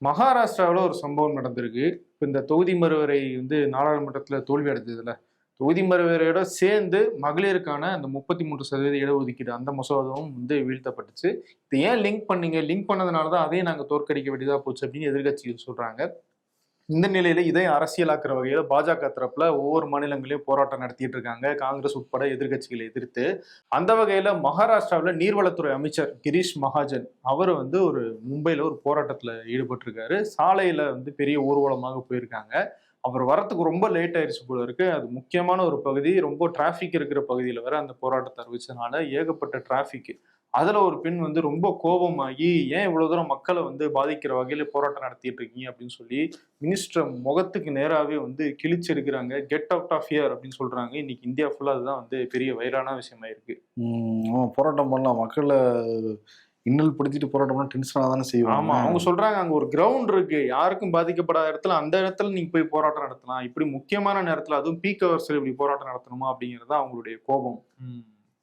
மகாராஷ்டிராவில் ஒரு சம்பவம் நடந்திருக்கு. இப்போ இந்த தொகுதி மறுவரை நாடாளுமன்றத்தில் தோல்வி அடைந்ததுல, தொகுதி மறுவரையோட சேர்ந்து மகளிருக்கான அந்த 33% இடஒதுக்கீடு அந்த மசோதாவும் வீழ்த்தப்பட்டுச்சு. இது ஏன் லிங்க் பண்ணீங்க? லிங்க் பண்ணதுனால தான் அதையும் நாங்கள் தோற்கடிக்க வேண்டியதா போச்சு அப்படின்னு எதிர்கட்சிகள் சொல்றாங்க. இந்த நிலையில இதை அரசியலாக்குற வகையில பாஜக தரப்புல ஒவ்வொரு மாநிலங்களையும் போராட்டம் நடத்திட்டு இருக்காங்க, காங்கிரஸ் உட்பட எதிர்கட்சிகளை எதிர்த்து. அந்த வகையில மகாராஷ்டிராவில் நீர்வளத்துறை அமைச்சர் கிரீஷ் மகாஜன் அவர் ஒரு மும்பையில ஒரு போராட்டத்துல ஈடுபட்டிருக்காரு. சாலையில பெரிய ஊர்வலமாக போயிருக்காங்க. அவர் வரத்துக்கு ரொம்ப லேட் ஆயிடுச்சு போல இருக்கு. அது முக்கியமான ஒரு பகுதி, ரொம்ப டிராபிக் இருக்கிற பகுதியில வர அந்த போராட்டத்தை அறிவிச்சதுனால ஏகப்பட்ட டிராபிக். அதுல ஒரு பெண் ரொம்ப கோபமாகி, ஏன் இவ்வளவு தூரம் மக்களை பாதிக்கிற வகையில போராட்டம் நடத்திட்டு இருக்கீங்க அப்படின்னு சொல்லி மினிஸ்டர் முகத்துக்கு நேராவே கிழிச்சு எடுக்கிறாங்க. கெட் அவுட் ஆஃப் ஹியர் அப்படின்னு சொல்றாங்க. இன்னைக்கு இந்தியா ஃபுல்லா அதுதான் பெரிய வைரலான விஷயமா இருக்கு. போராட்டம் பண்ணலாம், மக்களை இன்னல் படுத்திட்டு போராட்டம்னா டென்ஷனாக தானே செய்வாங்க. ஆமா, அவங்க சொல்றாங்க அங்க ஒரு கிரவுண்ட் இருக்கு, யாருக்கும் பாதிக்கப்படாத இடத்துல அந்த இடத்துல நீங்க போய் போராட்டம் நடத்தலாம். இப்படி முக்கியமான நேரத்துல, அதுவும் பீக் ஹவர்ஸ்ல இப்படி போராட்டம் நடத்தணுமா அப்படிங்கறது அவங்களுடைய கோபம்.